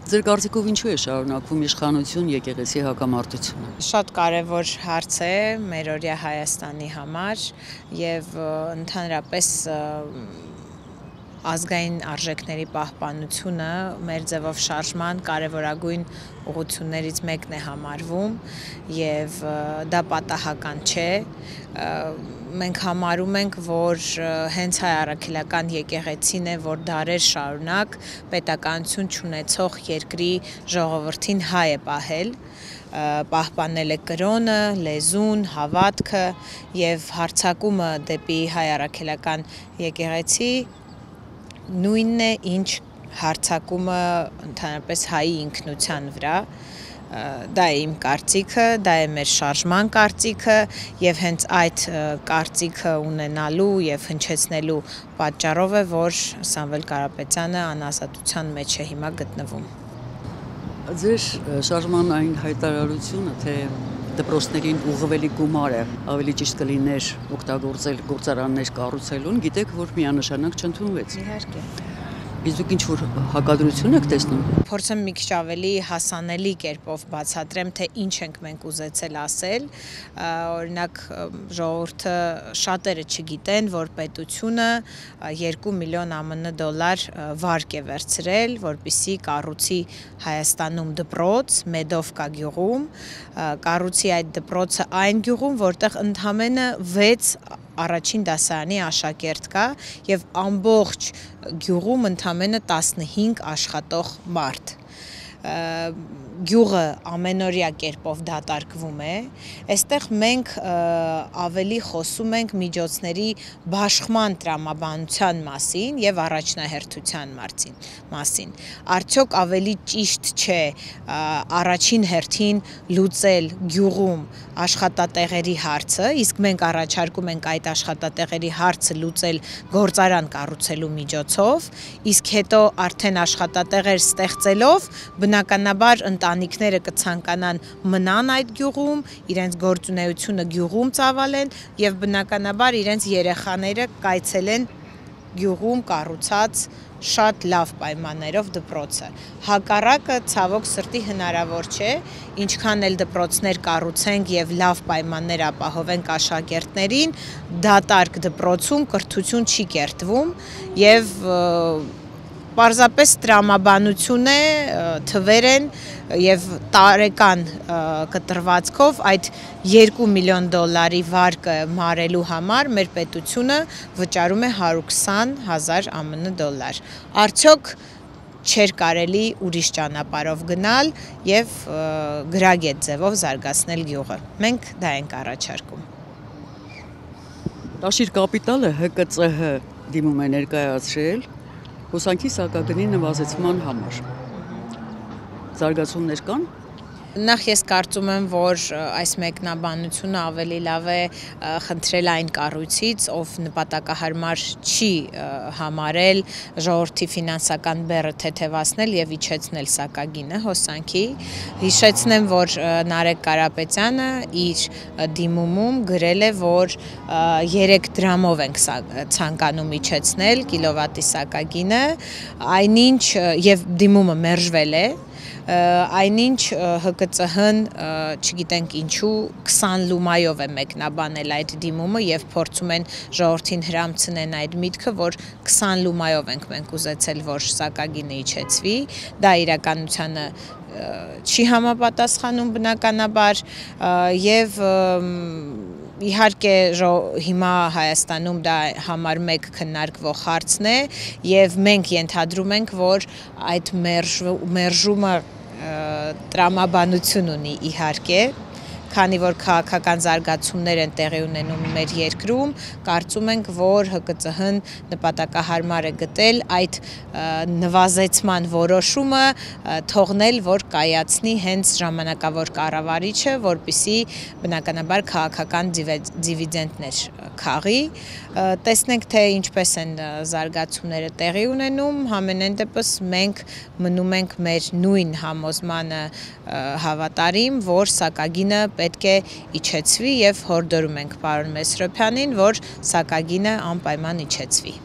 Ձեր կարծիքով ինչու է շարունակվում իշխանություն եկեղեցի հակամարտությունը։ Շատ կարևոր հարց է մերօրյա Հայաստանի համար եւ ընդհանրապես ազգային արժեքների պահպանությունը մեր ձևով շարժման կարևորագույն ուղղություններից մեկն է համարվում եւ դա պատահական չէ։ Մենք համարում ենք, որ հենց հայ առաքելական եկեղեցին է, որ դարեր շարունակ պետականություն չունեցող երկրի ժողովրդին հայ է պահել, պահպանել է կրոնը, լեզուն, հավատքը եւ հարձակումը դեպի հայ առաքելական եկեղեցի նույնն է, ինչ հարձակումը ընդհանրապես հայի ինքնության վրա, դա է իմ կարծիքը, դա է մեր շարժման կարծիքը եւ հենց այդ կարծիքը ունենալու եւ հնչեցնելու պատճառով է, որ Սամվել Կարապետյանը անազատության մեջ է հիմա գտնվում։ Ձեր շարժման այն հայտարարությունը, թե դպրոցներին ուղղվելի գումարը ավելի ճիշտ կլիներ օգտագործել գործարաններ կառուցելուն, գիտեք, որ միանշանակ չընդունվեց։ Իհարկե։ Իսկ դուք ինչ-որ հակադրություն եք տեսնում։ Փորձեմ մի քիչ ավելի հասանելի կերպով բացատրեմ, թե ինչ ենք մենք ուզեցել ասել, օրինակ ժողովուրդը շատերը չգիտեն, որ պետությունը 2 միլիոն ԱՄՆ վարկ է վերցրել, որպեսզի կառուցի Հայաստանում դպրոց Մեդովկա գյուղում, կառուցի այդ դպրոցը այն գյուղում, որտեղ ընդամենը 6 առաջին դասարանի աշակերտ կա եւ ամբողջ գյուղում ընդամենը 15 աշխատող մարդ։ Գյուղը ամենօրյա կերպով դատարկվում է, այստեղ մենք ավելի խոսում ենք միջոցների բաշխման տրամաբանության մասին եւ առաջնահերթության մասին։ Արդյոք ավելի ճիշտ չէ առաջին հերթին լուծել գյուղում աշխատատեղերի հարցը, իսկ մենք առաջարկում ենք այդ աշխատատեղերի հարցը լուծել գործարան կառուցելու միջոցով, իսկ հետո արդեն աշխատատեղեր ստեղծելով բնականաբար ընտանիքները կցանկանան մնան այդ գյուղում, իրենց գործունեությունը գյուղում ծավալեն եւ բնականաբար իրենց երեխաները կայցելեն գյուղում կառուցած շատ լավ պայմաններով դպրոցը։ Հակառակը ցավոք սրտի հնարավոր չէ, ինչքան էլ դպրոցներ կառուցենք եւ լավ պայմաններ ապահովենք աշակերտներին, դատարկ դպրոցում կրթություն չի կերտվում եւ պարզապես տրամաբանություն է, թվեր են եւ տարեկան կտրվածքով այդ 2 միլիոն դոլարի վարկը մարելու համար մեր պետությունը վճարում է 120,000 ԱՄՆ Արդյոք չէր կարելի ուրիշ ճանապարհով գնալ եւ գրագետ ձևով զարգացնել գյուղը։ Մենք դա ենք առաջարկում։ Տաշիր կապիտալը ՀԿՑՀ դիմում է ներկայացրել հոսանքի սակագնի նվազեցման համար։ Զարգացումներ կան։ Նախ ես կարծում եմ, որ այս մեկնաբանությունը ավելի լավ է խնդրել այն կառույցից, ով նպատակահարմար չի համարել ժողովրդի ֆինանսական բեռը թեթևացնել եւ իջեցնել սակագինը հոսանքի։ Հիշեցնեմ, որ Նարեկ Կարապետյանը իր դիմումում գրել է, որ 3 դրամով ենք ցանկանում իջեցնել կիլովատի սակագինը, այնինչ եւ դիմումը մերժվել է։ Այնինչ ՀԿՑՀ-ն չգիտենք ինչու 20 լումայով է մեկնաբանել այդ դիմումը եւ փորձում են ժողովրդին հրամցնեն այդ միտքը, որ 20 լումայով ենք մենք ուզեցել, որ սակագինը իջեցվի, դա իրականությանը չի համապատասխանում բնականաբար եւ իհարկե հիմա Հայաստանում դա համար 1 քննարկվող հարցն է եւ մենք ենթադրում ենք, որ այդ մերժումը տրամաբանություն ունի իհարկե, քանի որ քաղաքական զարգացումներ են տեղի ունենում մեր երկրում, կարծում ենք, որ ՀԿՑՀ-ն նպատակահարմար է գտել այդ նվազեցման որոշումը թողնել, որ կայացնի հենց ժամանակավոր կառավարիչը, որպեսզի բնականաբար քաղաքական դիվիդենտներ քաղի։ Տեսնենք, թե ինչպես են զարգացումները տեղի ունենում, համենայն դեպս մենք մնում ենք մեր նույն համոզմանը հավատարիմ, որ սակագինը պետք է իջեցվի եւ հորդորում ենք պարոն Մեսրոպյանին, որ սակագինը անպայման իջեցվի։